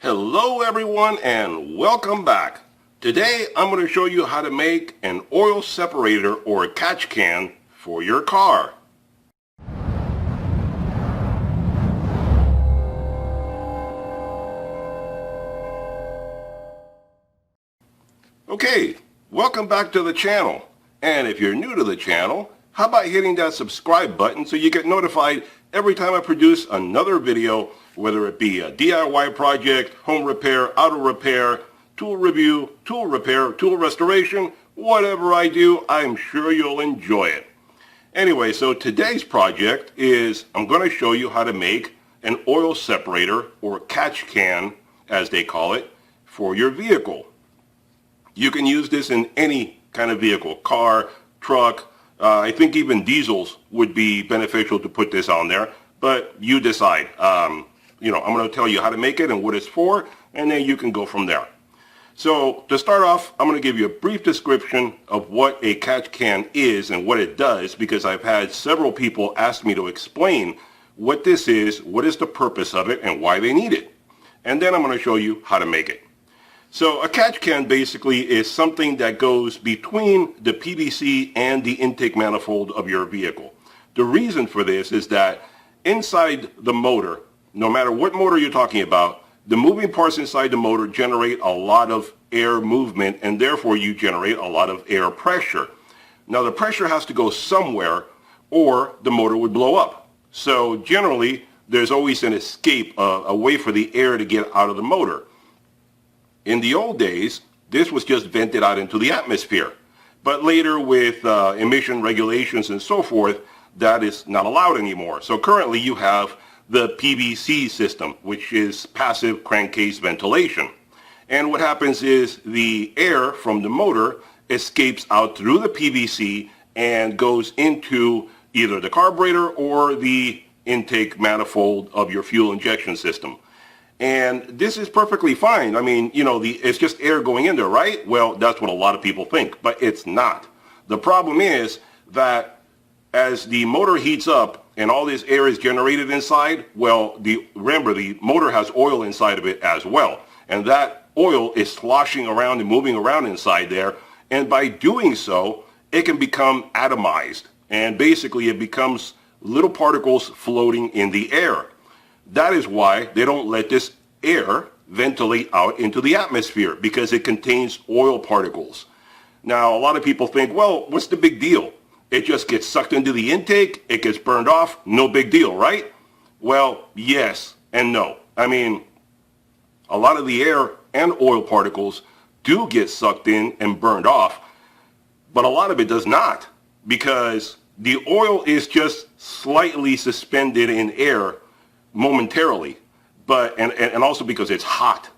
Hello everyone and welcome back. Today I'm going to show you how to make an oil separator or a catch can for your car. Okay, welcome back to the channel. And if you're new to the channel, how about hitting that subscribe button so you get notified every time I produce another video, whether it be a DIY project, home repair, auto repair, tool review, tool repair, tool restoration, whatever I do, I'm sure you'll enjoy it. Anyway, so today's project is I'm going to show you how to make an oil separator or catch can, as they call it, for your vehicle. You can use this in any kind of vehicle, car, truck. I think even diesels would be beneficial to put this on there, but you decide. I'm going to tell you how to make it and what it's for, and then you can go from there. So to start off, I'm going to give you a brief description of what a catch can is and what it does, because I've had several people ask me to explain what this is, what is the purpose of it, and why they need it. And then I'm going to show you how to make it. So a catch can basically is something that goes between the PVC and the intake manifold of your vehicle. The reason for this is that inside the motor, no matter what motor you're talking about, the moving parts inside the motor generate a lot of air movement, and therefore you generate a lot of air pressure. Now the pressure has to go somewhere or the motor would blow up. So generally there's always an escape, a way for the air to get out of the motor. In the old days, this was just vented out into the atmosphere. But later with emission regulations and so forth, that is not allowed anymore. So currently you have the PVC system, which is passive crankcase ventilation. And what happens is the air from the motor escapes out through the PVC and goes into either the carburetor or the intake manifold of your fuel injection system. And this is perfectly fine. I mean, it's just air going in there, right? Well, that's what a lot of people think, but it's not. The problem is that as the motor heats up and all this air is generated inside, well, remember, the motor has oil inside of it as well. And that oil is sloshing around and moving around inside there. And by doing so, it can become atomized. And basically, it becomes little particles floating in the air. That is why they don't let this air ventilate out into the atmosphere, because it contains oil particles. Now, a lot of people think, well, what's the big deal? It just gets sucked into the intake, it gets burned off, no big deal, right? Well, yes and no. I mean, a lot of the air and oil particles do get sucked in and burned off, but a lot of it does not, because the oil is just slightly suspended in air momentarily, but and also because it's hot.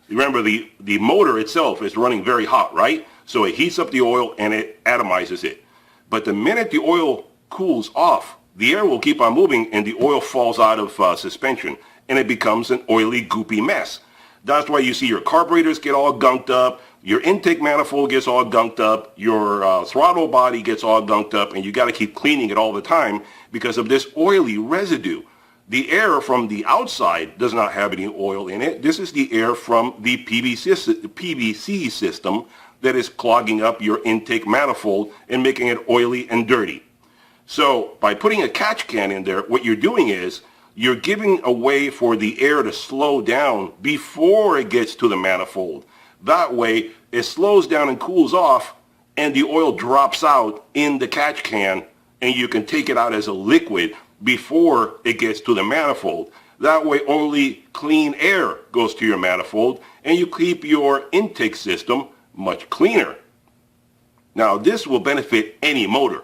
Remember, the motor itself is running very hot, right? So it heats up the oil and it atomizes it. But the minute the oil cools off, the air will keep on moving and the oil falls out of suspension and it becomes an oily, goopy mess. That's why you see your carburetors get all gunked up, your intake manifold gets all gunked up, your throttle body gets all gunked up, and you got to keep cleaning it all the time because of this oily residue. The air from the outside does not have any oil in it. This is the air from the PVC system that is clogging up your intake manifold and making it oily and dirty. So by putting a catch can in there, what you're doing is you're giving a way for the air to slow down before it gets to the manifold. That way it slows down and cools off and the oil drops out in the catch can and you can take it out as a liquid before it gets to the manifold. That way only clean air goes to your manifold and you keep your intake system much cleaner. Now this will benefit any motor,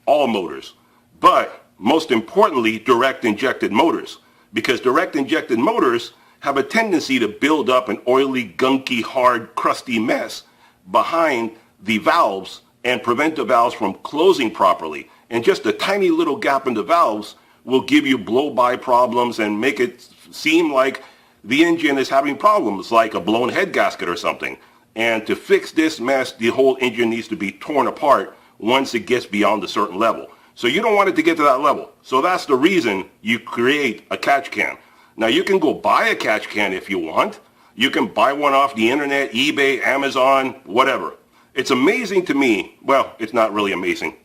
all motors, but most importantly direct injected motors, because direct injected motors have a tendency to build up an oily, gunky, hard, crusty mess behind the valves and prevent the valves from closing properly. And just a tiny little gap in the valves will give you blow-by problems and make it seem like the engine is having problems, like a blown head gasket or something. And to fix this mess, the whole engine needs to be torn apart once it gets beyond a certain level. So you don't want it to get to that level. So that's the reason you create a catch can. Now you can go buy a catch can if you want, You can buy one off the internet, eBay, Amazon, whatever. It's amazing to me. Well, it's not really amazing.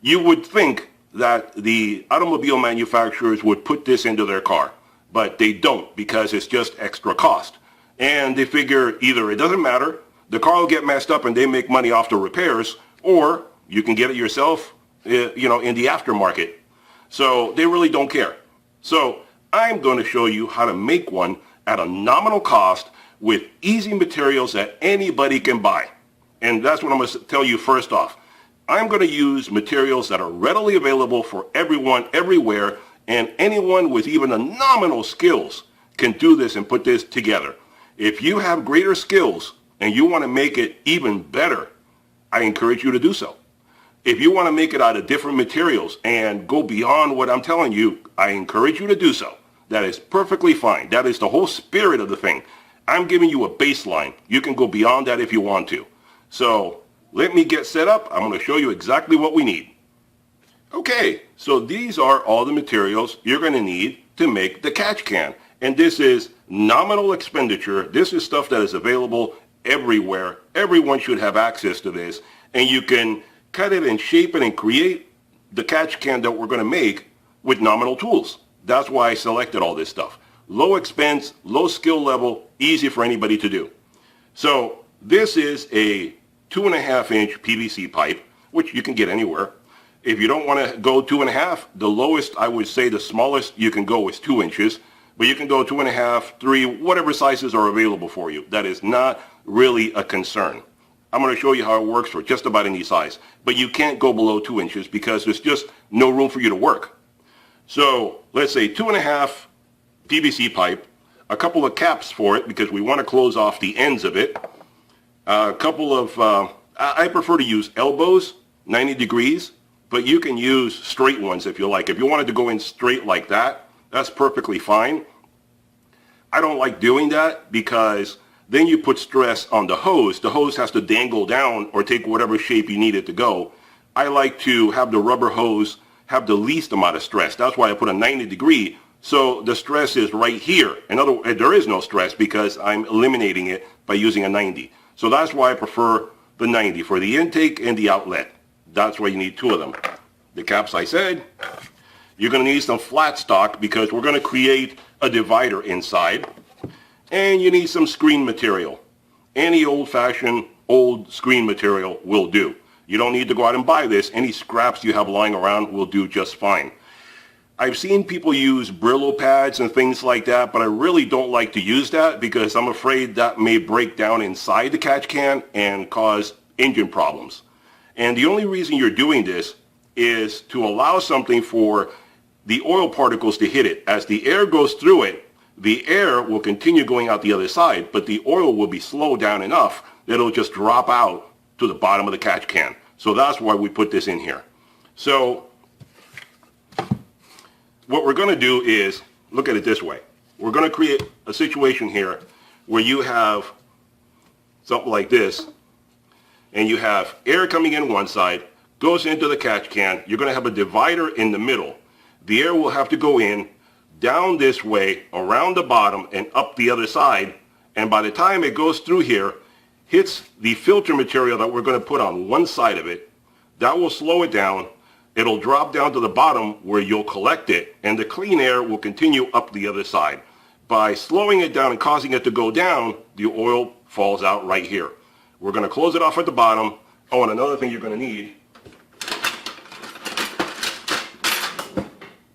You would think that the automobile manufacturers would put this into their car, but they don't because it's just extra cost. And they figure either it doesn't matter, the car will get messed up and they make money off the repairs, or you can get it yourself, in the aftermarket. So they really don't care. So I'm going to show you how to make one at a nominal cost with easy materials that anybody can buy. And that's what I'm going to tell you first off. I'm going to use materials that are readily available for everyone, everywhere, and anyone with even a nominal skills can do this and put this together. If you have greater skills and you want to make it even better, I encourage you to do so. If you want to make it out of different materials and go beyond what I'm telling you, I encourage you to do so. That is perfectly fine. That is the whole spirit of the thing. I'm giving you a baseline. You can go beyond that if you want to. So let me get set up. I'm going to show you exactly what we need. Okay, so these are all the materials you're going to need to make the catch can. And this is nominal expenditure. This is stuff that is available everywhere. Everyone should have access to this. And you can cut it and shape it and create the catch can that we're going to make with nominal tools. That's why I selected all this stuff. Low expense, low skill level, easy for anybody to do. So this is a 2.5-inch PVC pipe, which you can get anywhere. If you don't want to go 2.5, the lowest, I would say the smallest you can go is 2 inches, but you can go 2.5, 3, whatever sizes are available for you. That is not really a concern. I'm going to show you how it works for just about any size, but you can't go below 2 inches because there's just no room for you to work. So let's say 2.5 PVC pipe, a couple of caps for it because we want to close off the ends of it, a couple of, I prefer to use elbows, 90 degrees, but you can use straight ones if you like. If you wanted to go in straight like that, that's perfectly fine. I don't like doing that because then you put stress on the hose. The hose has to dangle down or take whatever shape you need it to go. I like to have the rubber hose have the least amount of stress. That's why I put a 90 degree. So the stress is right here. In other words, there is no stress because I'm eliminating it by using a 90. So that's why I prefer the 90 for the intake and the outlet. That's why you need two of them. The caps I said. You're going to need some flat stock because we're going to create a divider inside. And you need some screen material. Any old-fashioned old screen material will do. You don't need to go out and buy this. Any scraps you have lying around will do just fine. I've seen people use Brillo pads and things like that, but I really don't like to use that because I'm afraid that may break down inside the catch can and cause engine problems. And the only reason you're doing this is to allow something for the oil particles to hit it. As the air goes through it, the air will continue going out the other side, but the oil will be slowed down enough that it'll just drop out to the bottom of the catch can. So that's why we put this in here. So what we're going to do is look at it this way. We're going to create a situation here where you have something like this, and you have air coming in one side, goes into the catch can. You're going to have a divider in the middle. The air will have to go in, down this way, around the bottom, and up the other side. And by the time it goes through here, hits the filter material that we're going to put on one side of it, that will slow it down. It'll drop down to the bottom where you'll collect it, and the clean air will continue up the other side. By slowing it down and causing it to go down, the oil falls out right here. We're going to close it off at the bottom. Oh, and another thing you're going to need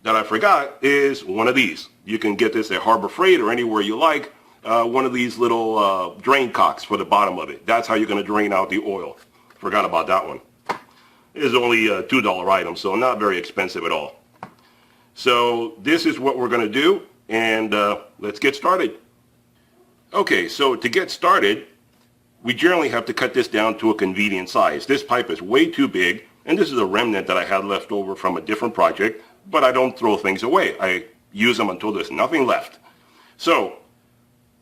that I forgot is one of these. You can get this at Harbor Freight or anywhere you like. One of these little drain cocks for the bottom of it. That's how you're going to drain out the oil. Forgot about that one. It's only a $2 item, so not very expensive at all. So this is what we're going to do, and let's get started. Okay, so to get started, we generally have to cut this down to a convenient size. This pipe is way too big, and this is a remnant that I had left over from a different project, but I don't throw things away. I use them until there's nothing left. So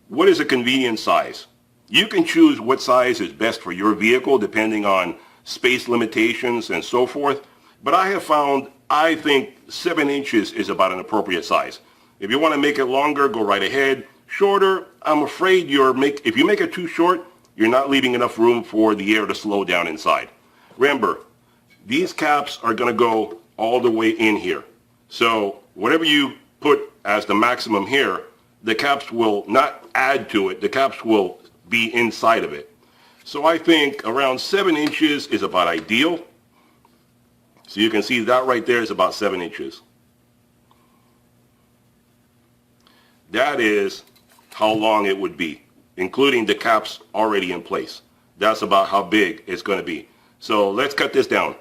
what is a convenient size? You can choose what size is best for your vehicle depending on space limitations and so forth, but I have found, I think 7 inches is about an appropriate size. If you want to make it longer, go right ahead. shorter, I'm afraid if you make it too short, you're not leaving enough room for the air to slow down inside. Remember, these caps are going to go all the way in here. So whatever you put as the maximum here, the caps will not add to it. The caps will be inside of it. So I think around 7 inches is about ideal. So you can see that right there is about 7 inches. That is how long it would be, including the caps already in place. That's about how big it's going to be. So let's cut this down.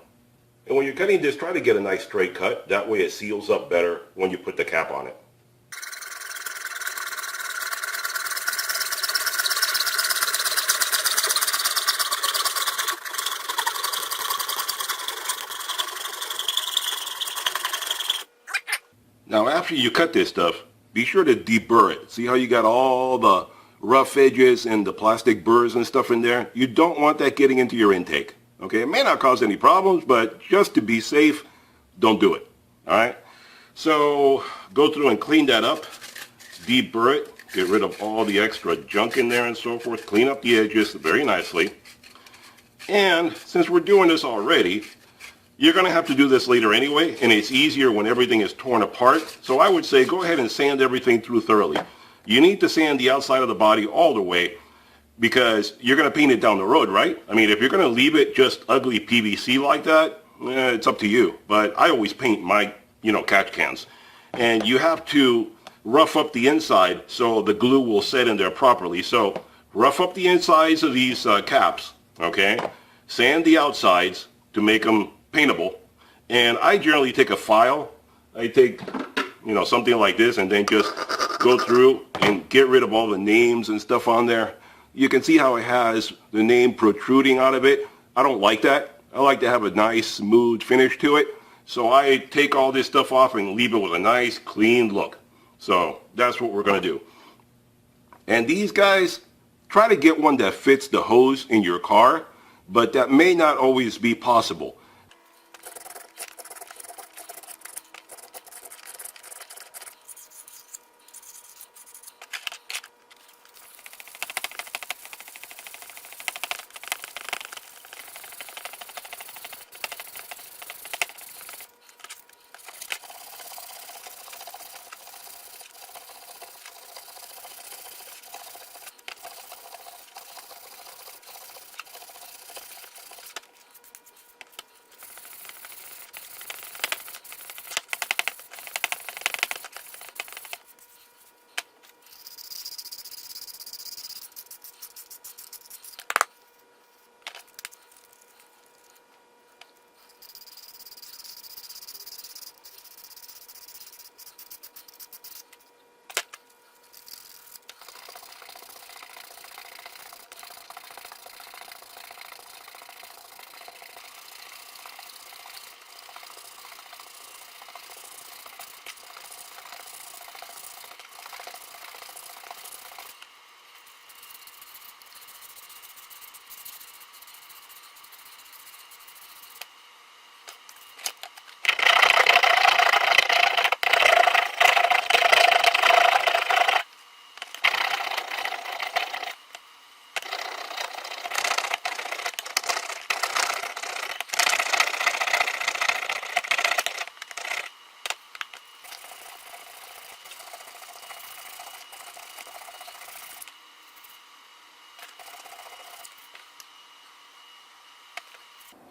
And when you're cutting this, try to get a nice straight cut. That way it seals up better when you put the cap on it. Now after you cut this stuff, be sure to deburr it. See how you got all the rough edges and the plastic burrs and stuff in there? You don't want that getting into your intake. Okay, it may not cause any problems, but just to be safe, don't do it. All right? So go through and clean that up, deburr it, get rid of all the extra junk in there and so forth, clean up the edges very nicely. And since we're doing this already, you're going to have to do this later anyway, and it's easier when everything is torn apart. So I would say go ahead and sand everything through thoroughly. You need to sand the outside of the body all the way because you're going to paint it down the road, right? I mean, if you're going to leave it just ugly PVC like that, it's up to you. But I always paint my, catch cans. And you have to rough up the inside so the glue will set in there properly. So rough up the insides of these caps, okay? Sand the outsides to make them paintable. And I generally take a file. I take, something like this and then just go through and get rid of all the names and stuff on there. You can see how it has the name protruding out of it. I don't like that. I like to have a nice smooth finish to it. So I take all this stuff off and leave it with a nice clean look. So that's what we're going to do. And these guys, try to get one that fits the hose in your car, but that may not always be possible.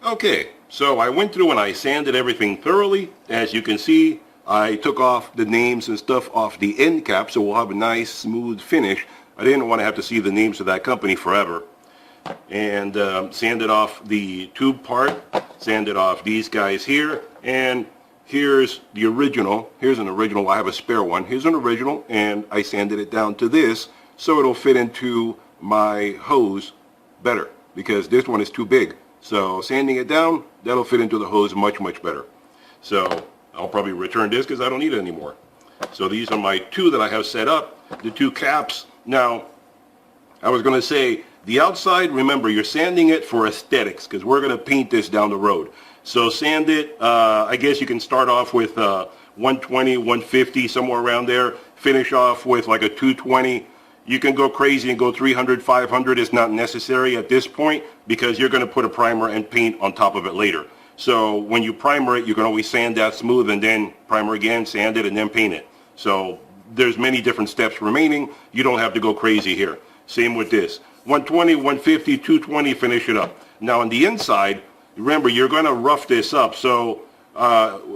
Okay, so I went through and I sanded everything thoroughly. As you can see, I took off the names and stuff off the end cap, so we'll have a nice smooth finish. I didn't want to have to see the names of that company forever. And sanded off the tube part, sanded off these guys here, and here's the original. Here's an original. I have a spare one. Here's an original, and I sanded it down to this so it'll fit into my hose better because this one is too big. So sanding it down, that'll fit into the hose much, much better. So I'll probably return this because I don't need it anymore. So these are my two that I have set up, the two caps. Now, I was going to say, the outside, remember, you're sanding it for aesthetics because we're going to paint this down the road. So sand it, I guess you can start off with 120, 150, somewhere around there. Finish off with like a 220. You can go crazy and go 300, 500. It's not necessary at this point because you're going to put a primer and paint on top of it later. So when you primer it, you can always sand that smooth and then primer again, sand it, and then paint it. So there's many different steps remaining. You don't have to go crazy here. Same with this. 120, 150, 220, finish it up. Now on the inside, remember, you're going to rough this up. So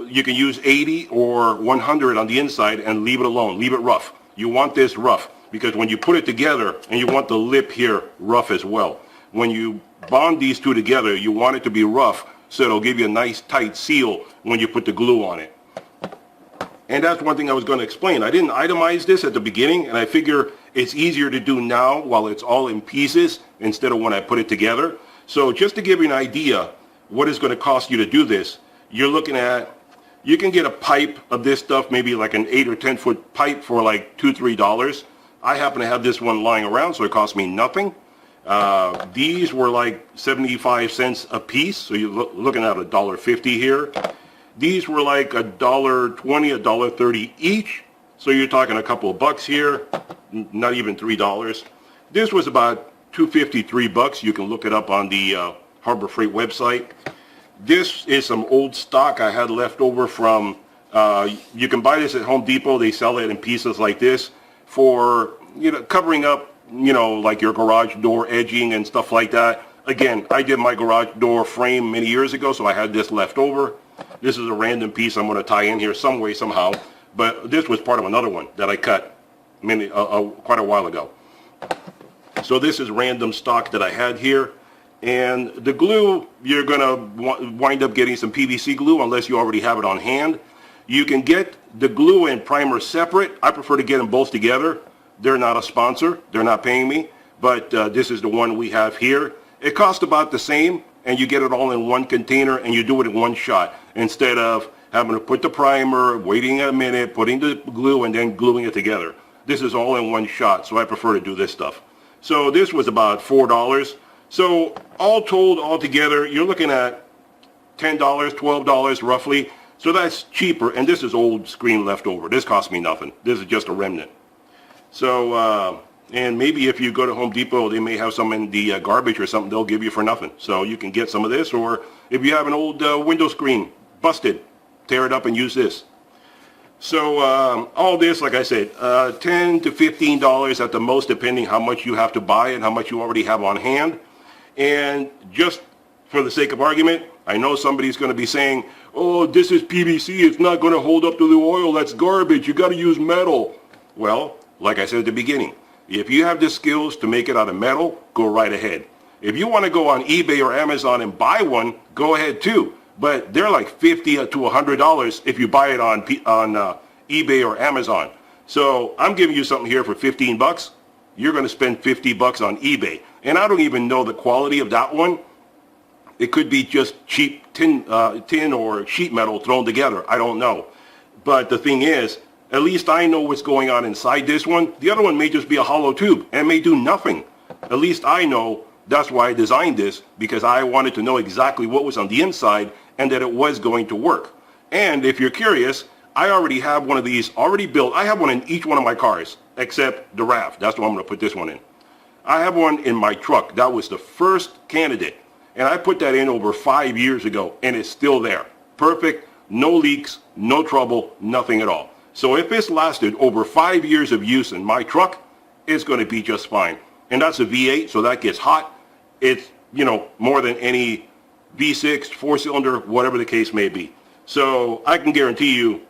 you can use 80 or 100 on the inside and leave it alone. Leave it rough. You want this rough because when you put it together, and you want the lip here rough as well. When you bond these two together, you want it to be rough so it'll give you a nice tight seal when you put the glue on it. And that's one thing I was going to explain. I didn't itemize this at the beginning, and I figure it's easier to do now while it's all in pieces instead of when I put it together. So just to give you an idea what it's going to cost you to do this, you're looking at, you can get a pipe of this stuff, maybe like an 8 or 10 foot pipe for like $2, $3. I happen to have this one lying around, so it cost me nothing. These were like 75 cents a piece, so you're looking at $1.50 here. These were like $1.20, $1.30 each, so you're talking a couple of bucks here, not even $3. This was about $2.50, $3. You can look it up on the Harbor Freight website. This is some old stock I had left over from, you can buy this at Home Depot. They sell it in pieces like this for, covering up, like your garage door edging and stuff like that. Again, I did my garage door frame many years ago, so I had this left over. This is a random piece I'm going to tie in here some way, somehow. But this was part of another one that I cut quite a while ago. So this is random stock that I had here. And the glue, you're going to wind up getting some PVC glue unless you already have it on hand. You can get the glue and primer separate. I prefer to get them both together. They're not a sponsor. They're not paying me. But this is the one we have here. It costs about the same, and you get it all in one container, and you do it in one shot instead of having to put the primer, waiting a minute, putting the glue, and then gluing it together. This is all in one shot, so I prefer to do this stuff. So this was about $4. So all told, all together, you're looking at $10, $12 roughly. So that's cheaper, and this is old screen leftover. This cost me nothing. This is just a remnant. So, and maybe if you go to Home Depot, they may have some in the garbage or something they'll give you for nothing. So you can get some of this, or if you have an old window screen, busted, tear it up and use this. So all this, like I said, $10 to $15 at the most, depending how much you have to buy and how much you already have on hand. And just for the sake of argument, I know somebody's going to be saying, oh, this is PVC, it's not going to hold up to the oil, that's garbage, you got to use metal. Well, like I said at the beginning, if you have the skills to make it out of metal, go right ahead. If you want to go on eBay or Amazon and buy one, go ahead too. But they're like $50 to $100 if you buy it on eBay or Amazon. So I'm giving you something here for 15 bucks. You're going to spend 50 bucks on eBay. And I don't even know the quality of that one. It could be just cheap tin or sheet metal thrown together. I don't know. But the thing is, at least I know what's going on inside this one. The other one may just be a hollow tube and may do nothing. At least I know. That's why I designed this, because I wanted to know exactly what was on the inside and that it was going to work. And if you're curious, I already have one of these already built. I have one in each one of my cars, except the RAV. That's what I'm going to put this one in. I have one in my truck. That was the first candidate. And I put that in over 5 years ago, and it's still there. Perfect, no leaks, no trouble, nothing at all. So if it's lasted over 5 years of use in my truck, it's going to be just fine. And that's a V8, so that gets hot. It's, more than any V6, four-cylinder, whatever the case may be. So I can guarantee you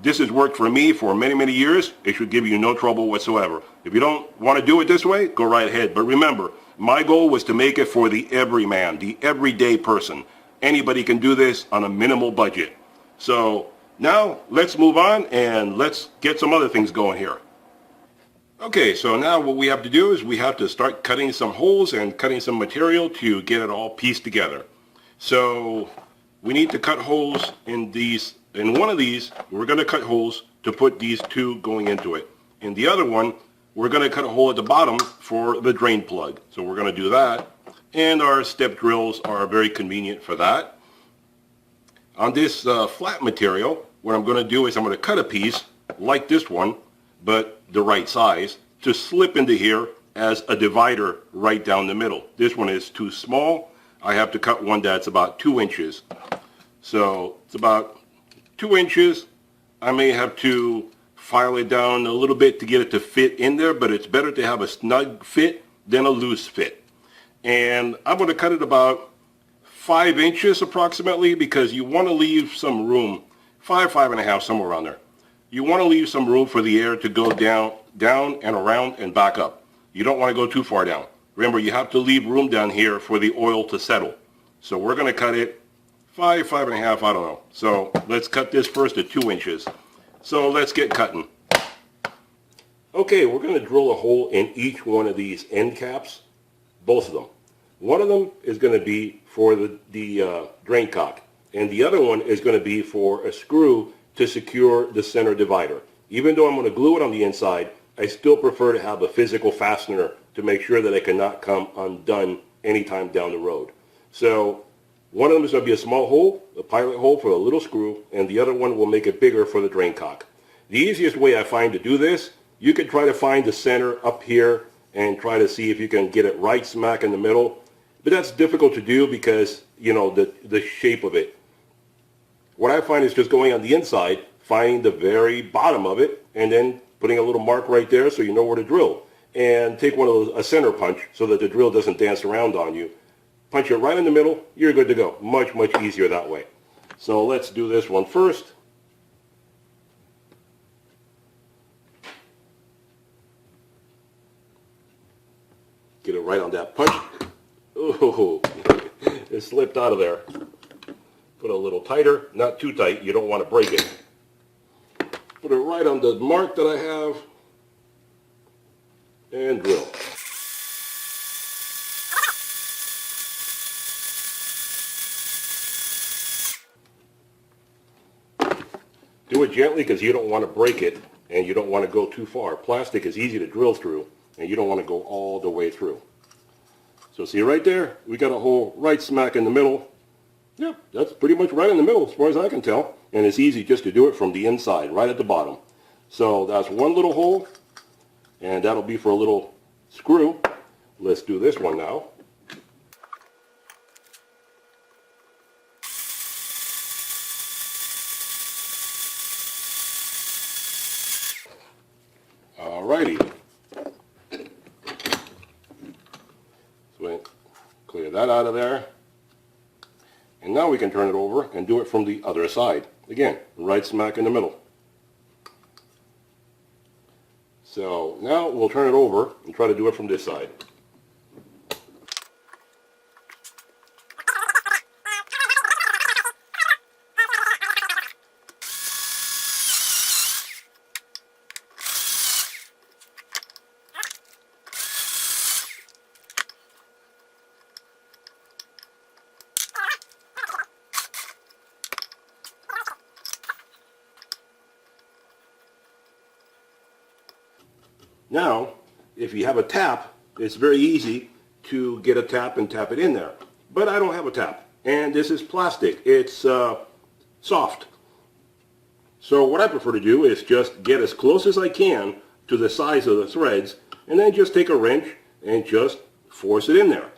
this has worked for me for many, many years. It should give you no trouble whatsoever. If you don't want to do it this way, go right ahead. But remember, my goal was to make it for the everyman, the everyday person. Anybody can do this on a minimal budget. So now let's move on and let's get some other things going here. Okay, so now what we have to do is we have to start cutting some holes and cutting some material to get it all pieced together. So we need to cut holes in these. In one of these, we're going to cut holes to put these two going into it. In the other one, we're going to cut a hole at the bottom for the drain plug. So we're going to do that. And our step drills are very convenient for that. On this flat material, what I'm going to do is I'm going to cut a piece like this one, but the right size, to slip into here as a divider right down the middle. This one is too small. I have to cut one that's about 2 inches. So it's about 2 inches. I may have to file it down a little bit to get it to fit in there, but it's better to have a snug fit than a loose fit. And I'm going to cut it about 5 inches approximately, because you want to leave some room, 5.5, somewhere around there. You want to leave some room for the air to go down and around and back up. You don't want to go too far down. Remember, you have to leave room down here for the oil to settle. So we're going to cut it 5.5, I don't know. So let's cut this first at 2 inches. So let's get cutting. Okay, we're going to drill a hole in each one of these end caps, both of them. One of them is going to be for the drain cock, and the other one is going to be for a screw to secure the center divider. Even though I'm going to glue it on the inside, I still prefer to have a physical fastener to make sure that it cannot come undone anytime down the road. So one of them is going to be a small hole, a pilot hole for a little screw, and the other one will make it bigger for the drain cock. The easiest way I find to do this, you can try to find the center up here and try to see if you can get it right smack in the middle. But that's difficult to do because, you know, the shape of it. What I find is just going on the inside, finding the very bottom of it, and then putting a little mark right there so you know where to drill. And take one of those, a center punch, so that the drill doesn't dance around on you. Punch it right in the middle, you're good to go. Much, much easier that way. So let's do this one first. Get it right on that punch. Ooh, it slipped out of there. Put it a little tighter, not too tight, you don't want to break it. Put it right on the mark that I have, and drill. Do it gently because you don't want to break it and you don't want to go too far. Plastic is easy to drill through and you don't want to go all the way through. So see right there, we got a hole right smack in the middle. Yep, that's pretty much right in the middle as far as I can tell. And it's easy just to do it from the inside, right at the bottom. So that's one little hole, and that'll be for a little screw. Let's do this one now. Alrighty. So clear that out of there. And now we can turn it over and do it from the other side. Again, right smack in the middle. So now we'll turn it over and try to do it from this side. Now, if you have a tap, it's very easy to get a tap and tap it in there. But I don't have a tap. And this is plastic. It's soft. So what I prefer to do is just get as close as I can to the size of the threads, and then just take a wrench and just force it in there.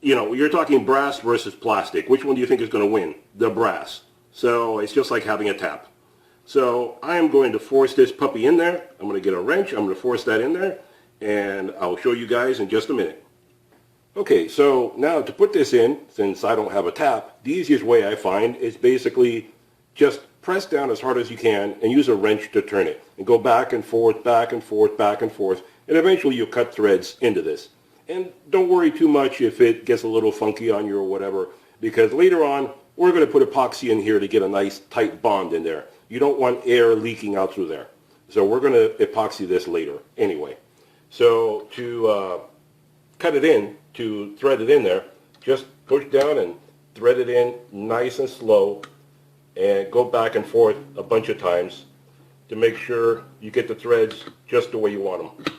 You know, you're talking brass versus plastic. Which one do you think is going to win? The brass. So it's just like having a tap. So I am going to force this puppy in there. I'm going to get a wrench. I'm going to force that in there, and I'll show you guys in just a minute. Okay, so now to put this in, since I don't have a tap, the easiest way I find is basically just press down as hard as you can and use a wrench to turn it. And go back and forth, back and forth, back and forth, and eventually you'll cut threads into this. And don't worry too much if it gets a little funky on you or whatever, because later on we're going to put epoxy in here to get a nice tight bond in there. You don't want air leaking out through there. So we're going to epoxy this later anyway. So to cut it in, to thread it in there, just push down and thread it in nice and slow, and go back and forth a bunch of times to make sure you get the threads just the way you want them.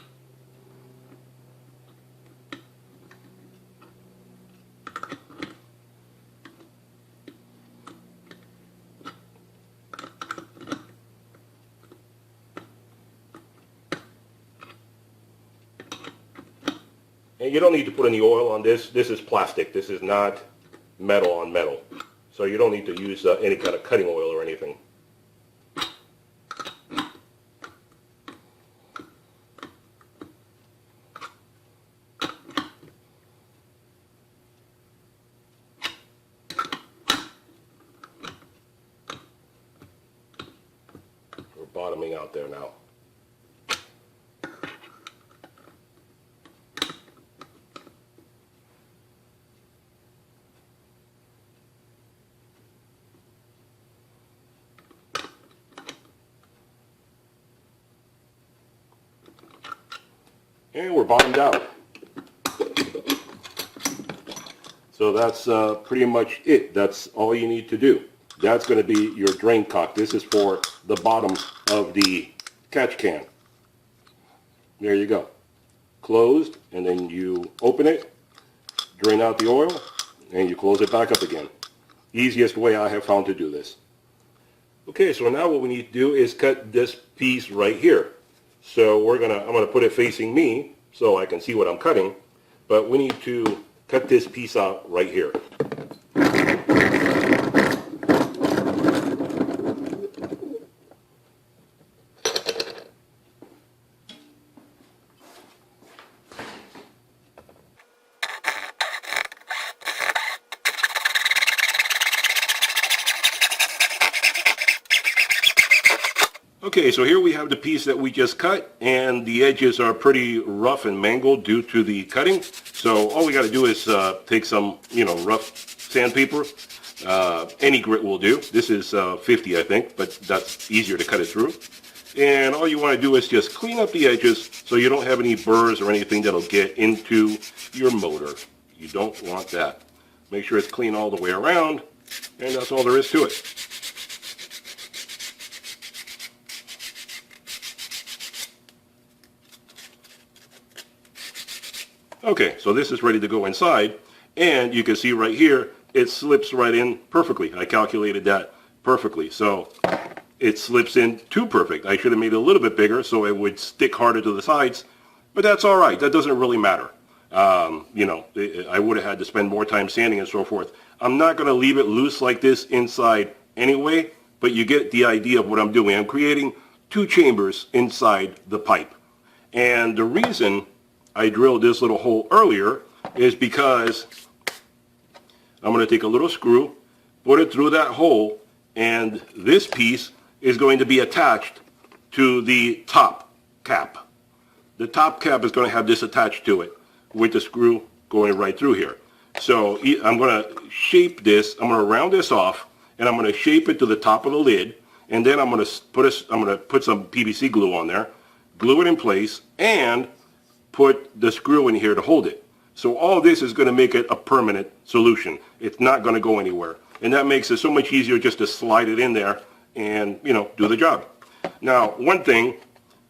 And you don't need to put any oil on this. This is plastic. This is not metal on metal. So you don't need to use any kind of cutting oil or anything. We're bottoming out there now. And we're bottomed out. So that's pretty much it. That's all you need to do. That's going to be your drain cock. This is for the bottom of the catch can. There you go. Closed, and then you open it, drain out the oil, and you close it back up again. Easiest way I have found to do this. Okay, so now what we need to do is cut this piece right here. So I'm gonna put it facing me so I can see what I'm cutting, but we need to cut this piece out right here. Okay, so here we have the piece that we just cut, and the edges are pretty rough and mangled due to the cutting. So all we got to do is take some, rough sandpaper. Any grit will do. This is 50, I think, but that's easier to cut it through. And all you want to do is just clean up the edges so you don't have any burrs or anything that'll get into your motor. You don't want that. Make sure it's clean all the way around, and that's all there is to it. Okay, so this is ready to go inside, and you can see right here, it slips right in perfectly. I calculated that perfectly, so it slips in too perfect. I should have made it a little bit bigger so it would stick harder to the sides, but that's all right. That doesn't really matter. I would have had to spend more time sanding and so forth. I'm not going to leave it loose like this inside anyway, but you get the idea of what I'm doing. I'm creating two chambers inside the pipe, and the reason I drilled this little hole earlier is because I'm going to take a little screw, put it through that hole, and this piece is going to be attached to the top cap. The top cap is going to have this attached to it with the screw going right through here. So I'm going to shape this, I'm going to round this off, and I'm going to shape it to the top of the lid, and then I'm going to put some PVC glue on there, glue it in place, and put the screw in here to hold it. So all this is going to make it a permanent solution. It's not going to go anywhere. And that makes it so much easier just to slide it in there and, do the job. Now, one thing,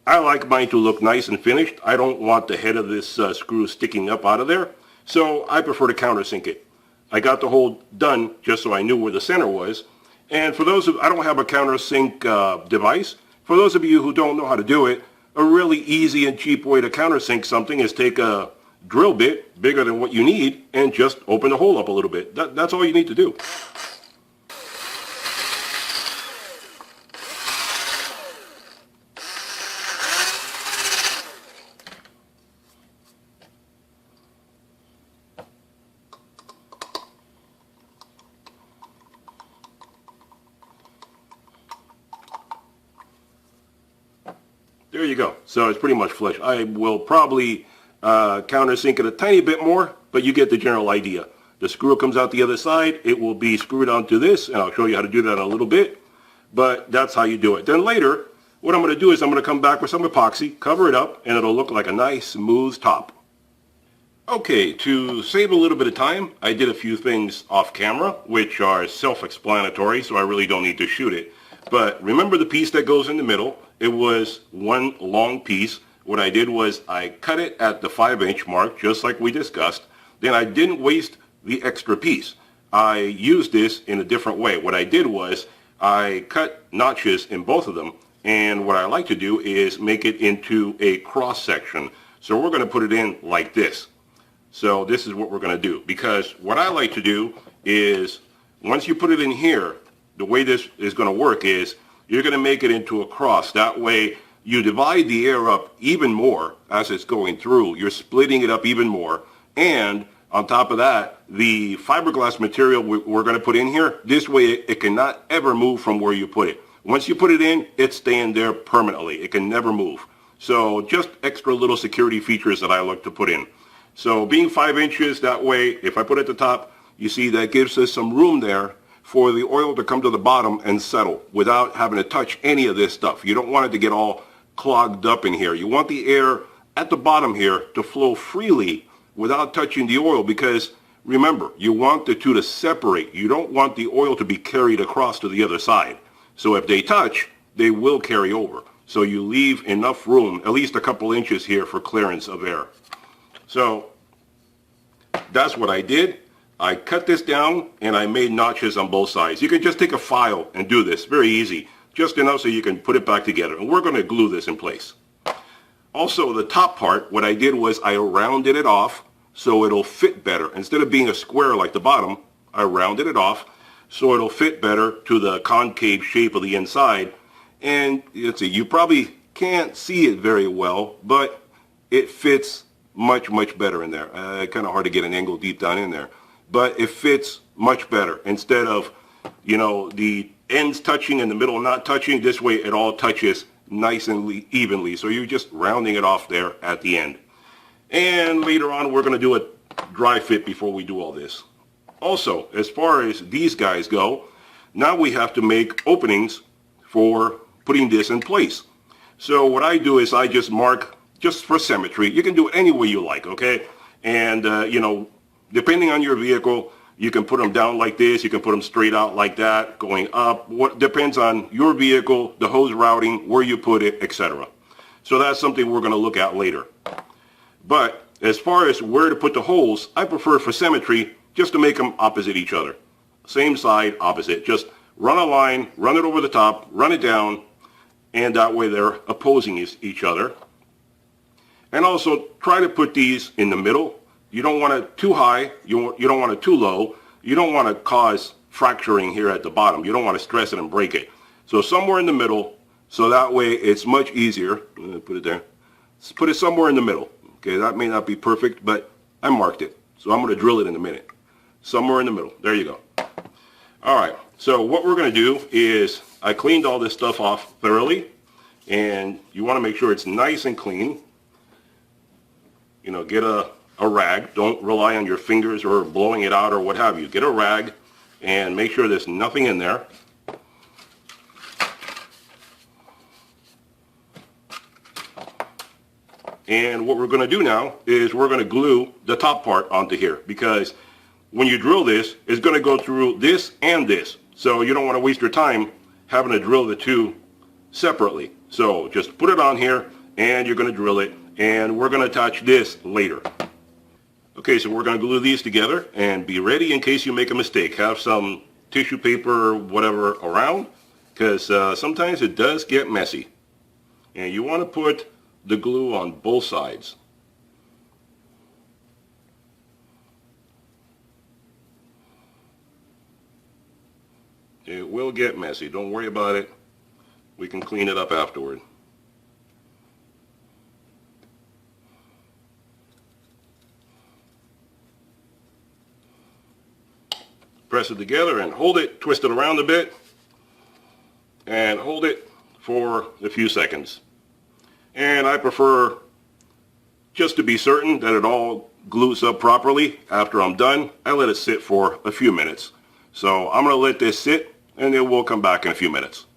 I like mine to look nice and finished. I don't want the head of this screw sticking up out of there. So I prefer to countersink it. I got the hole done just so I knew where the center was. And for those I don't have a countersink device. For those of you who don't know how to do it, a really easy and cheap way to countersink something is take a drill bit bigger than what you need and just open the hole up a little bit. That's all you need to do. There you go. So it's pretty much flush. I will probably countersink it a tiny bit more, but you get the general idea. The screw comes out the other side. It will be screwed onto this, and I'll show you how to do that in a little bit. But that's how you do it. Then later, what I'm going to do is I'm going to come back with some epoxy, cover it up, and it'll look like a nice, smooth top. Okay, to save a little bit of time, I did a few things off camera, which are self-explanatory, so I really don't need to shoot it. But remember the piece that goes in the middle? It was one long piece. What I did was I cut it at the 5-inch mark, just like we discussed. Then I didn't waste the extra piece. I used this in a different way. What I did was I cut notches in both of them, and what I like to do is make it into a cross section. So we're going to put it in like this. So this is what we're going to do, because what I like to do is once you put it in here, the way this is going to work is you're going to make it into a cross. That way you divide the air up even more as it's going through. You're splitting it up even more. And on top of that, the fiberglass material we're going to put in here, this way it cannot ever move from where you put it. Once you put it in, it's staying there permanently. It can never move. So just extra little security features that I like to put in. So being 5 inches, that way, if I put it at the top, you see that gives us some room there for the oil to come to the bottom and settle without having to touch any of this stuff. You don't want it to get all clogged up in here. You want the air at the bottom here to flow freely without touching the oil, because remember, you want the two to separate. You don't want the oil to be carried across to the other side. So if they touch, they will carry over. So you leave enough room, at least a couple inches here, for clearance of air. So that's what I did. I cut this down and I made notches on both sides. You can just take a file and do this. Very easy. Just enough so you can put it back together. And we're going to glue this in place. Also, the top part, what I did was I rounded it off so it'll fit better. Instead of being a square like the bottom, I rounded it off so it'll fit better to the concave shape of the inside. And let's see, you probably can't see it very well, but it fits much, much better in there. Kind of hard to get an angle deep down in there. But it fits much better. Instead of, you know, the ends touching and the middle not touching, this way it all touches nice and evenly. So you're just rounding it off there at the end. And later on, we're going to do a dry fit before we do all this. Also, as far as these guys go, now we have to make openings for putting this in place. So what I do is I just mark, just for symmetry. You can do it any way you like, okay? And, you know, depending on your vehicle, you can put them down like this, you can put them straight out like that, going up. What depends on your vehicle, the hose routing, where you put it, etc. So that's something we're going to look at later. But as far as where to put the holes, I prefer for symmetry just to make them opposite each other. Same side, opposite. Just run a line, run it over the top, run it down, and that way they're opposing each other. And also try to put these in the middle. You don't want it too high, you don't want it too low. You don't want to cause fracturing here at the bottom. You don't want to stress it and break it. So somewhere in the middle, so that way it's much easier. Put it there. Let's put it somewhere in the middle. Okay, that may not be perfect, but I marked it. So I'm going to drill it in a minute. Somewhere in the middle. There you go. All right, so what we're going to do is I cleaned all this stuff off thoroughly, and you want to make sure it's nice and clean. You know, get a rag. Don't rely on your fingers or blowing it out or what have you. Get a rag and make sure there's nothing in there. And what we're going to do now is we're going to glue the top part onto here, because when you drill this, it's going to go through this and this. So you don't want to waste your time having to drill the two separately. So just put it on here and you're going to drill it, and we're going to attach this later. Okay, so we're going to glue these together, and be ready in case you make a mistake. Have some tissue paper or whatever around, because sometimes it does get messy. And you want to put the glue on both sides. It will get messy. Don't worry about it. We can clean it up afterward. Press it together and hold it, twist it around a bit, and hold it for a few seconds. And I prefer, just to be certain that it all glues up properly after I'm done, I let it sit for a few minutes. So I'm going to let this sit, and then we'll come back in a few minutes.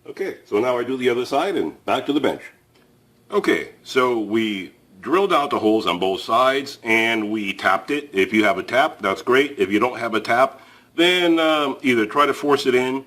Okay, so now I do the other side and back to the bench. Okay, so we drilled out the holes on both sides and we tapped it. If you have a tap, that's great. If you don't have a tap, then either try to force it in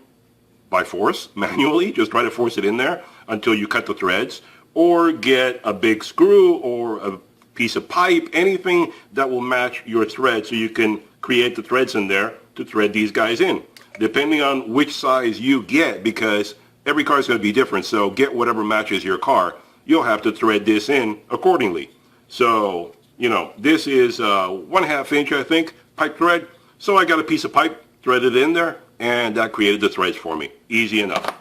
by force, manually, just try to force it in there until you cut the threads, or get a big screw or a piece of pipe, anything that will match your thread so you can create the threads in there to thread these guys in, depending on which size you get, because every car is going to be different. So get whatever matches your car. You'll have to thread this in accordingly. So, you know, this is 1/2 inch, I think, pipe thread. So I got a piece of pipe, threaded in there, and that created the threads for me. Easy enough.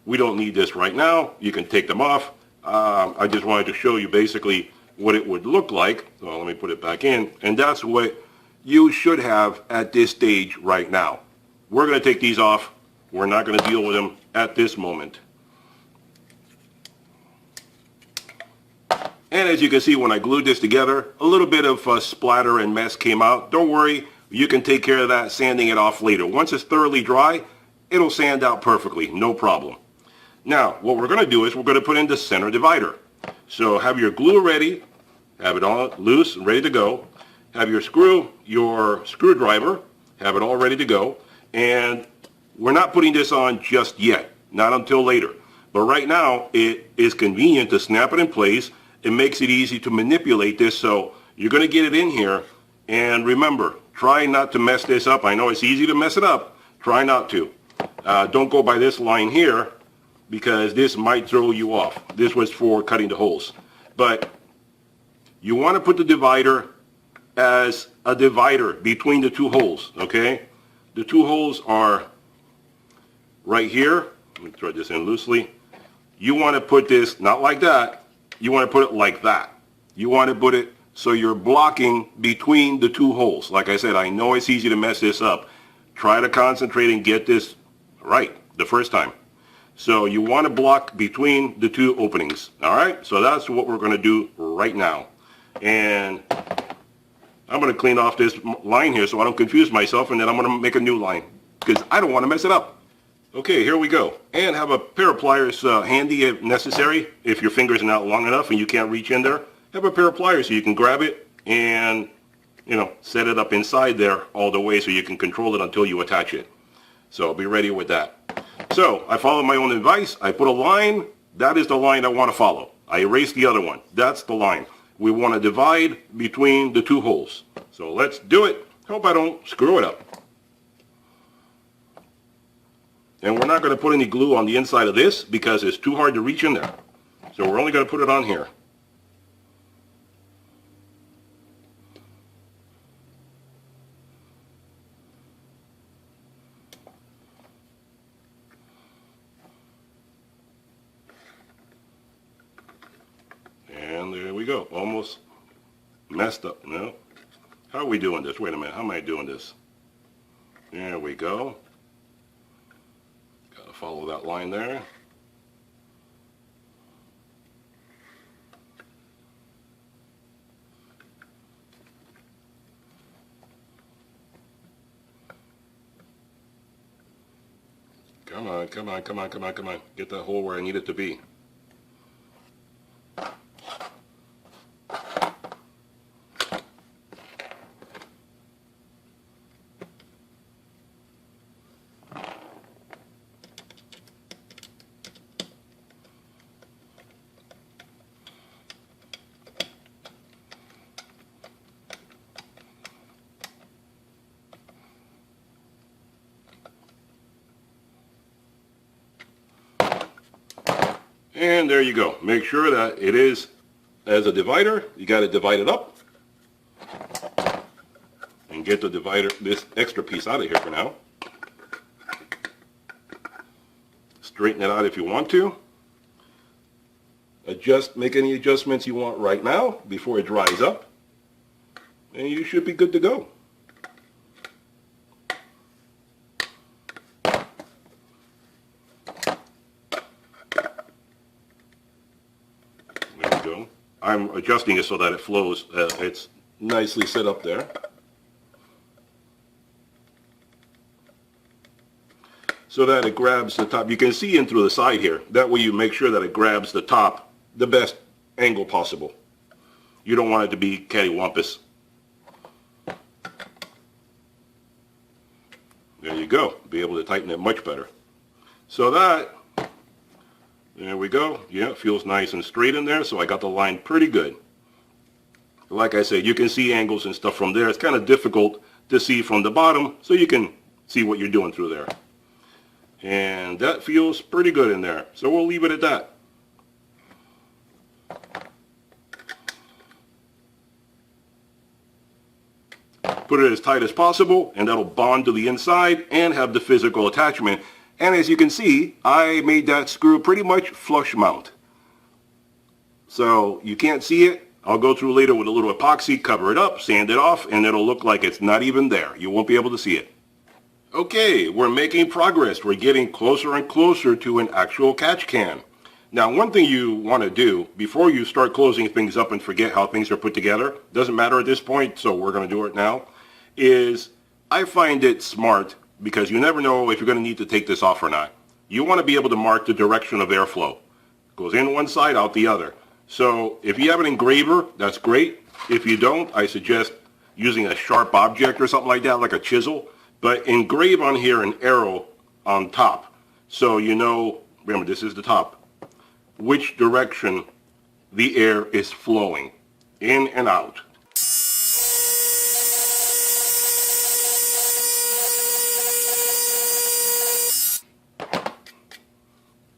We don't need this right now. You can take them off. I just wanted to show you basically what it would look like. So let me put it back in. And that's what you should have at this stage right now. We're going to take these off. We're not going to deal with them at this moment. And as you can see, when I glued this together, a little bit of splatter and mess came out. Don't worry, you can take care of that sanding it off later. Once it's thoroughly dry, it'll sand out perfectly, no problem. Now, what we're going to do is we're going to put in the center divider. So have your glue ready, have it all loose and ready to go. Have your screwdriver, have it all ready to go. And we're not putting this on just yet, not until later. But right now, it is convenient to snap it in place. It makes it easy to manipulate this, so you're going to get it in here. And remember, try not to mess this up. I know it's easy to mess it up. Try not to. Don't go by this line here, because this might throw you off. This was for cutting the holes. But you want to put the divider as a divider between the two holes, okay? The two holes are right here. Let me thread this in loosely. You want to put this not like that. You want to put it like that. You want to put it so you're blocking between the two holes. Like I said, I know it's easy to mess this up. Try to concentrate and get this right the first time. So you want to block between the two openings. All right, so that's what we're going to do right now. And I'm going to clean off this line here so I don't confuse myself, and then I'm going to make a new line because I don't want to mess it up. Okay, here we go. And have a pair of pliers handy if necessary. If your fingers are not long enough and you can't reach in there, have a pair of pliers so you can grab it and, you know, set it up inside there all the way so you can control it until you attach it. So be ready with that. So I followed my own advice. I put a line. That is the line I want to follow. I erased the other one. That's the line. We want to divide between the two holes. So let's do it. Hope I don't screw it up. And we're not going to put any glue on the inside of this because it's too hard to reach in there. So we're only going to put it on here. And there we go. Almost messed up. No. How are we doing this? Wait a minute. How am I doing this? There we go. Got to follow that line there. Come on, come on, come on, come on, come on. Get that hole where I need it to be. And there you go. Make sure that it is as a divider. You got to divide it up. And get the divider, this extra piece out of here for now. Straighten it out if you want to. Make any adjustments you want right now before it dries up. And you should be good to go. I'm adjusting it so that it flows. It's nicely set up there. So that it grabs the top. You can see in through the side here. That way you make sure that it grabs the top the best angle possible. You don't want it to be cattywampus. There you go. Be able to tighten it much better. So that, there we go. Yeah, it feels nice and straight in there, so I got the line pretty good. Like I said, you can see angles and stuff from there. It's kind of difficult to see from the bottom, so you can see what you're doing through there. And that feels pretty good in there, so we'll leave it at that. Put it as tight as possible, and that'll bond to the inside and have the physical attachment. And as you can see, I made that screw pretty much flush mount. So you can't see it. I'll go through later with a little epoxy, cover it up, sand it off, and it'll look like it's not even there. You won't be able to see it. Okay, we're making progress. We're getting closer and closer to an actual catch can. Now, one thing you want to do before you start closing things up and forget how things are put together, doesn't matter at this point, so we're going to do it now, is I find it smart, because you never know if you're going to need to take this off or not. You want to be able to mark the direction of airflow. Goes in one side, out the other. So if you have an engraver, that's great. If you don't, I suggest using a sharp object or something like that, like a chisel. But engrave on here an arrow on top, so you know, remember this is the top, which direction the air is flowing, in and out.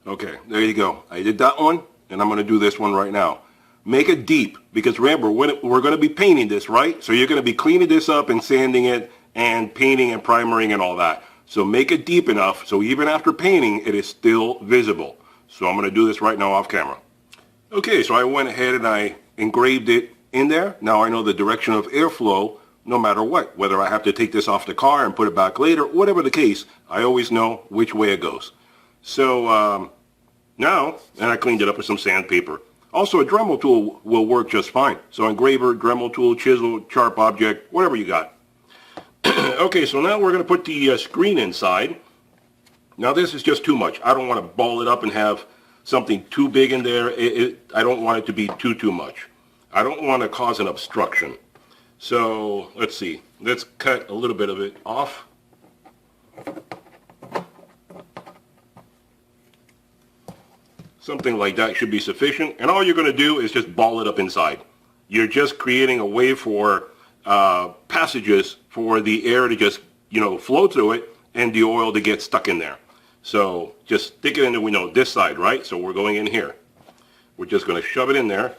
Okay, there you go. I did that one, and I'm going to do this one right now. Make it deep, because remember, we're going to be painting this, right? So you're going to be cleaning this up and sanding it and painting and primering and all that. So make it deep enough so even after painting, it is still visible. So I'm going to do this right now off camera. Okay, so I went ahead and I engraved it in there. Now I know the direction of airflow no matter what. Whether I have to take this off the car and put it back later, whatever the case, I always know which way it goes. So now, and I cleaned it up with some sandpaper. Also, a Dremel tool will work just fine. So engraver, Dremel tool, chisel, sharp object, whatever you got. Okay, so now we're going to put the screen inside. Now this is just too much. I don't want to ball it up and have something too big in there. I don't want it to be too much. I don't want to cause an obstruction. So let's see. Let's cut a little bit of it off. Something like that should be sufficient. And all you're going to do is just ball it up inside. You're just creating a way for passages for the air to just, flow through it and the oil to get stuck in there. So just stick it in this side, right? So we're going in here. We're just going to shove it in there.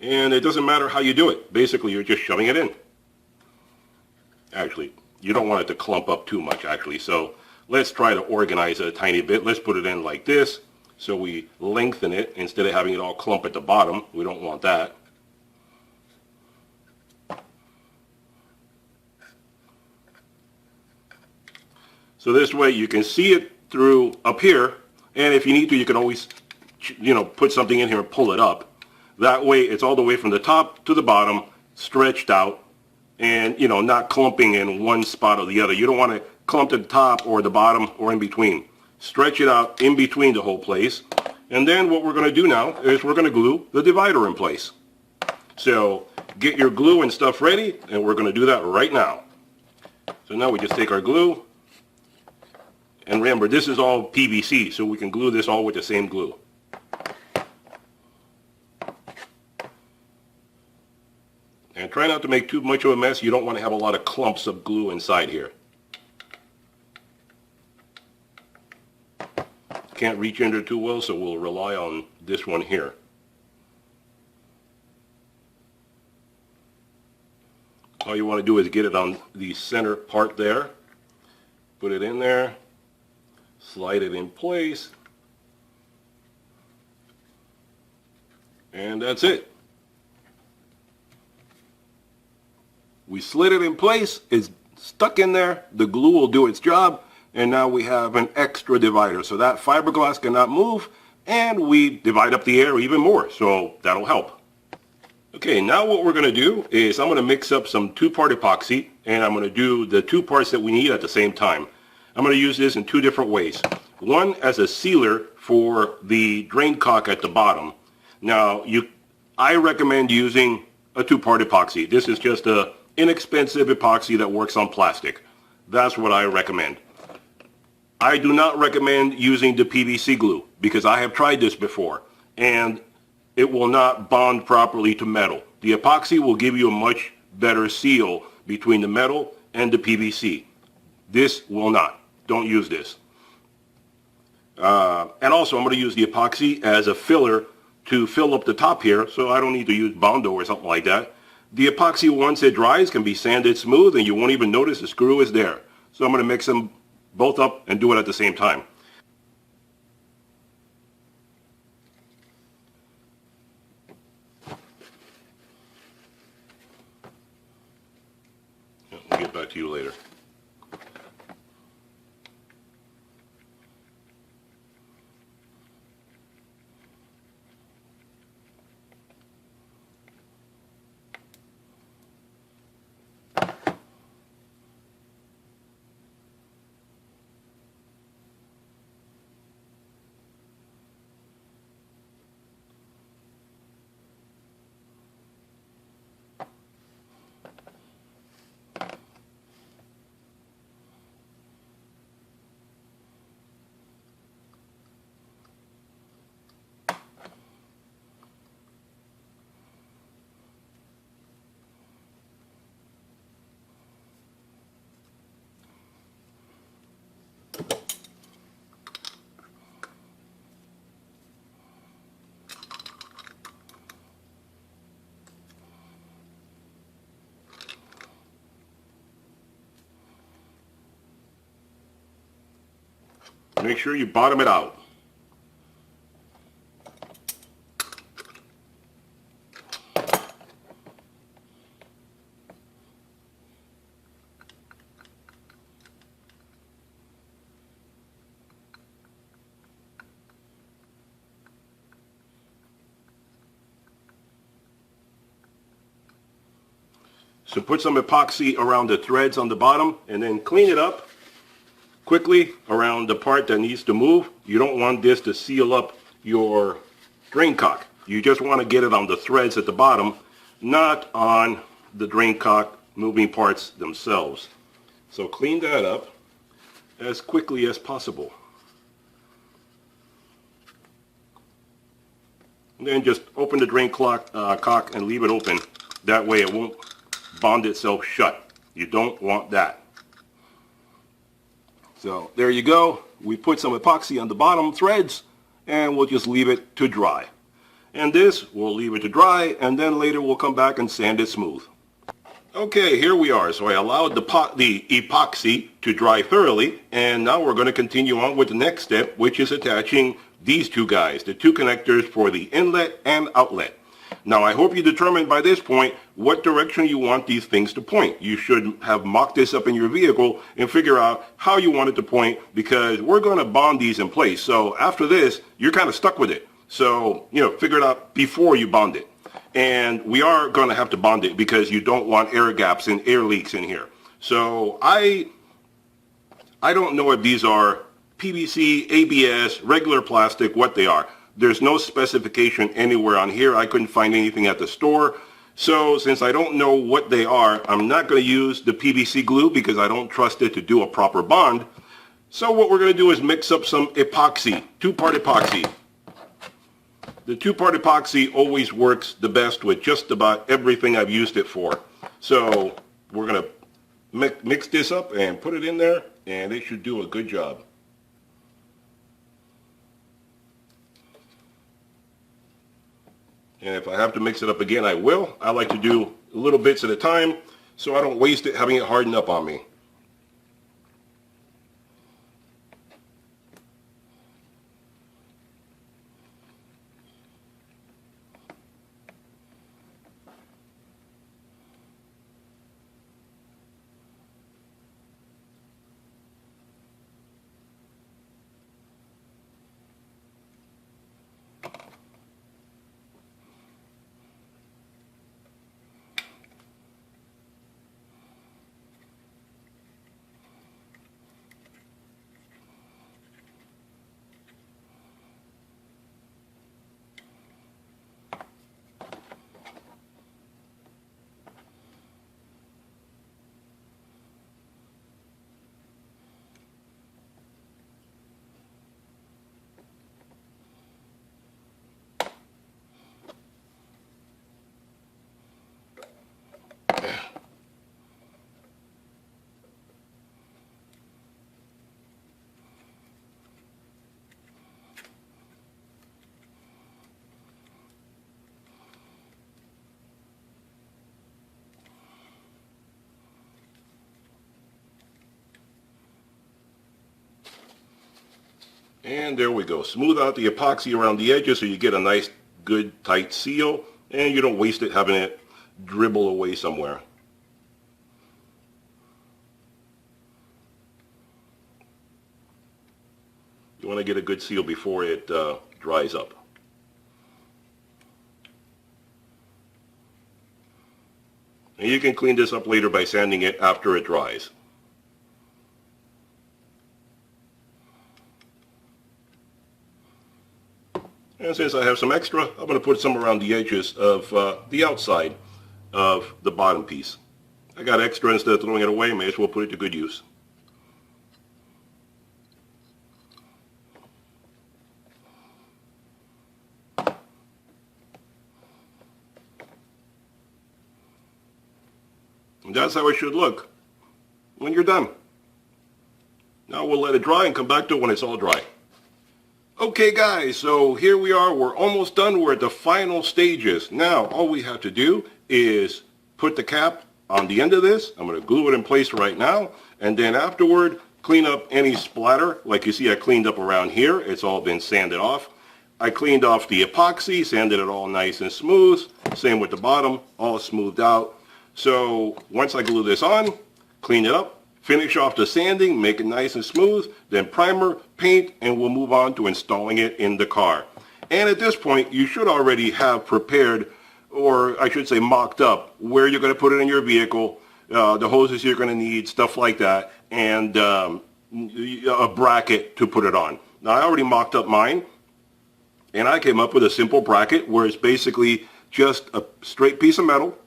And it doesn't matter how you do it. Basically, you're just shoving it in. Actually, you don't want it to clump up too much, actually. So let's try to organize it a tiny bit. Let's put it in like this. So we lengthen it instead of having it all clump at the bottom. We don't want that. So this way you can see it through up here, and if you need to, you can always, put something in here and pull it up. That way it's all the way from the top to the bottom, stretched out, and, not clumping in one spot or the other. You don't want to clump at the top or the bottom or in between. Stretch it out in between the whole place. And then what we're going to do now is we're going to glue the divider in place. So get your glue and stuff ready, and we're going to do that right now. So now we just take our glue. And remember, this is all PVC, so we can glue this all with the same glue. And try not to make too much of a mess. You don't want to have a lot of clumps of glue inside here. Can't reach in there too well, so we'll rely on this one here. All you want to do is get it on the center part there. Put it in there. Slide it in place, and that's it. We slid it in place, it's stuck in there, the glue will do its job, and now we have an extra divider. So that fiberglass cannot move, and we divide up the air even more, so that'll help. Okay, now what we're going to do is I'm going to mix up some 2-part epoxy, and I'm going to do the 2 parts that we need at the same time. I'm going to use this in 2 different ways. One as a sealer for the drain cock at the bottom. Now, I recommend using a 2-part epoxy. This is just an inexpensive epoxy that works on plastic. That's what I recommend. I do not recommend using the PVC glue because I have tried this before and it will not bond properly to metal. The epoxy will give you a much better seal between the metal and the PVC. This will not. Don't use this. And also I'm going to use the epoxy as a filler to fill up the top here, so I don't need to use Bondo or something like that. The epoxy, once it dries, can be sanded smooth and you won't even notice the screw is there. So I'm going to mix them both up and do it at the same time. I'll get back to you later. Make sure you bottom it out. So put some epoxy around the threads on the bottom and then clean it up quickly around the part that needs to move. You don't want this to seal up your drain cock. You just want to get it on the threads at the bottom, not on the drain cock moving parts themselves. So clean that up as quickly as possible. And then just open the drain cock and leave it open. That way it won't bond itself shut. You don't want that. So there you go. We put some epoxy on the bottom threads and we'll just leave it to dry. And this, we'll leave it to dry and then later we'll come back and sand it smooth. Okay, here we are. So I allowed the epoxy to dry thoroughly and now we're going to continue on with the next step, which is attaching these two guys, the two connectors for the inlet and outlet. Now I hope you determined by this point what direction you want these things to point. You should have mocked this up in your vehicle and figure out how you want it to point because we're going to bond these in place. So after this, you're kind of stuck with it. So, figure it out before you bond it. And we are going to have to bond it because you don't want air gaps and air leaks in here. So I don't know if these are PVC, ABS, regular plastic, what they are. There's no specification anywhere on here. I couldn't find anything at the store. So since I don't know what they are, I'm not going to use the PVC glue because I don't trust it to do a proper bond. So what we're going to do is mix up some epoxy, two-part epoxy. The two-part epoxy always works the best with just about everything I've used it for. So we're going to mix this up and put it in there and it should do a good job. And if I have to mix it up again, I will. I like to do little bits at a time so I don't waste it having it harden up on me. And there we go. Smooth out the epoxy around the edges so you get a nice, good, tight seal, and you don't waste it having it dribble away somewhere. You want to get a good seal before it dries up. And you can clean this up later by sanding it after it dries. And since I have some extra, I'm going to put some around the edges of the outside of the bottom piece. I got extra, instead of throwing it away, may as well put it to good use. And that's how it should look when you're done. Now we'll let it dry and come back to it when it's all dry. Okay guys, so here we are. We're almost done. We're at the final stages. Now all we have to do is put the cap on the end of this. I'm going to glue it in place right now. And then afterward, clean up any splatter. Like you see, I cleaned up around here. It's all been sanded off. I cleaned off the epoxy, sanded it all nice and smooth. Same with the bottom, all smoothed out. So once I glue this on, clean it up, finish off the sanding, make it nice and smooth, then primer, paint, and we'll move on to installing it in the car. And at this point, you should already have prepared, or I should say mocked up, where you're going to put it in your vehicle, the hoses you're going to need, stuff like that, and a bracket to put it on. Now I already mocked up mine, and I came up with a simple bracket where it's basically just a straight piece of metal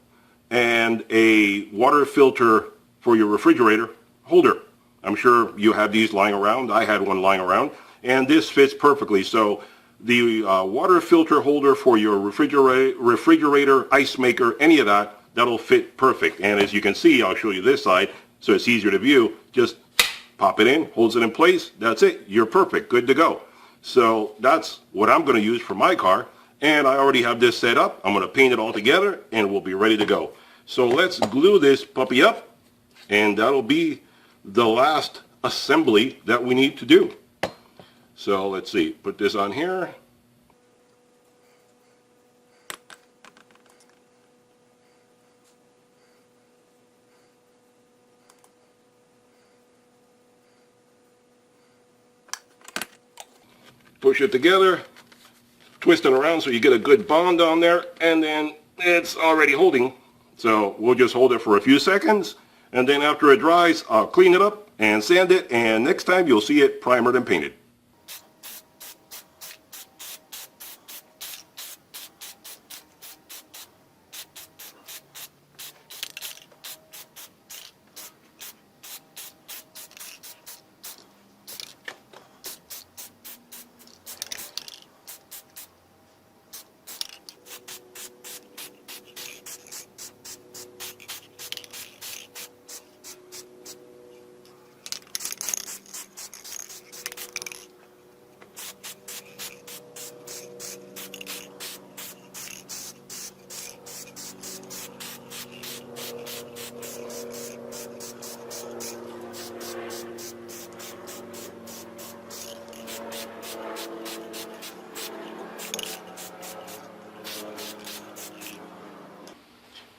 and a water filter for your refrigerator holder. I'm sure you have these lying around. I had one lying around, and this fits perfectly. So the water filter holder for your refrigerator, ice maker, any of that, that'll fit perfect. And as you can see, I'll show you this side so it's easier to view. Just pop it in, holds it in place. That's it. You're perfect. Good to go. So that's what I'm going to use for my car. And I already have this set up. I'm going to paint it all together and we'll be ready to go. So let's glue this puppy up, and that'll be the last assembly that we need to do. So let's see, put this on here. Push it together, twist it around so you get a good bond on there, and then it's already holding. So we'll just hold it for a few seconds, and then after it dries, I'll clean it up and sand it, and next time you'll see it primered and painted.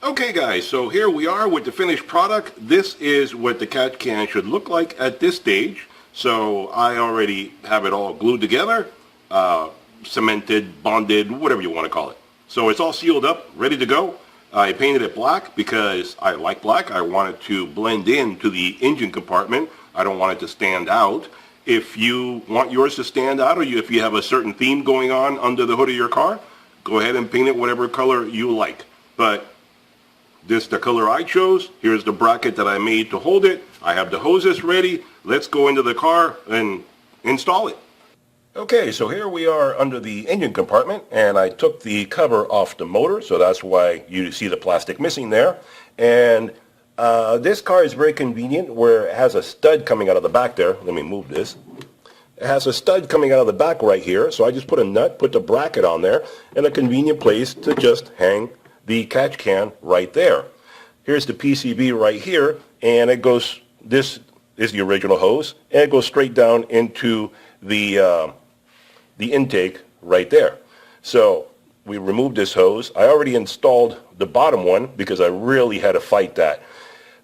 Okay guys, so here we are with the finished product. This is what the catch can should look like at this stage. So I already have it all glued together, cemented, bonded, whatever you want to call it. So it's all sealed up, ready to go. I painted it black because I like black. I want it to blend in to the engine compartment. I don't want it to stand out. If you want yours to stand out, or if you have a certain theme going on under the hood of your car, go ahead and paint it whatever color you like. But this is the color I chose. Here's the bracket that I made to hold it. I have the hoses ready. Let's go into the car and install it. Okay, so here we are under the engine compartment, and I took the cover off the motor, so that's why you see the plastic missing there. And this car is very convenient where it has a stud coming out of the back there. Let me move this. It has a stud coming out of the back right here, so I just put a nut, put the bracket on there, and a convenient place to just hang the catch can right there. Here's the PCV right here, and it goes, this is the original hose, and it goes straight down into the intake right there. So we removed this hose. I already installed the bottom one because I really had to fight that.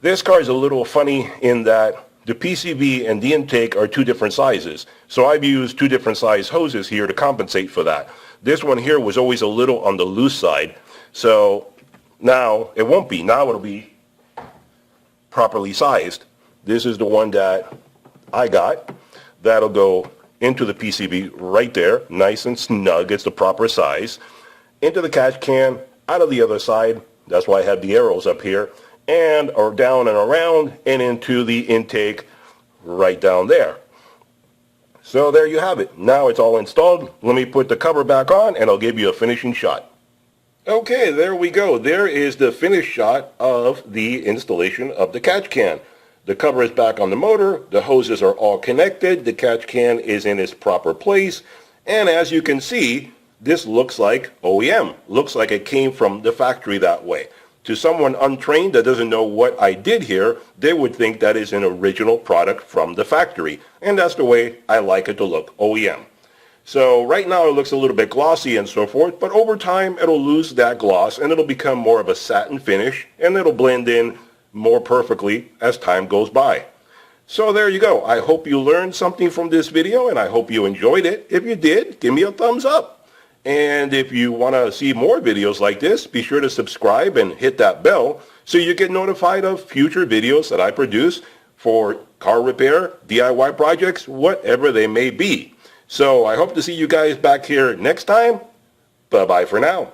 This car is a little funny in that the PCV and the intake are two different sizes. So I've used two different size hoses here to compensate for that. This one here was always a little on the loose side. So now it won't be. Now it'll be properly sized. This is the one that I got. That'll go into the PCV right there, nice and snug. It's the proper size. Into the catch can, out of the other side. That's why I have the arrows up here. And or down and around and into the intake right down there. So there you have it. Now it's all installed. Let me put the cover back on and I'll give you a finishing shot. Okay, there we go. There is the finished shot of the installation of the catch can. The cover is back on the motor. The hoses are all connected. The catch can is in its proper place. And as you can see, this looks like OEM. Looks like it came from the factory that way. To someone untrained that doesn't know what I did here, they would think that is an original product from the factory. And that's the way I like it to look, OEM. So right now it looks a little bit glossy and so forth, but over time it'll lose that gloss and it'll become more of a satin finish and it'll blend in more perfectly as time goes by. So there you go. I hope you learned something from this video and I hope you enjoyed it. If you did, give me a thumbs up. And if you want to see more videos like this, be sure to subscribe and hit that bell so you get notified of future videos that I produce for car repair, DIY projects, whatever they may be. So I hope to see you guys back here next time. Bye-bye for now.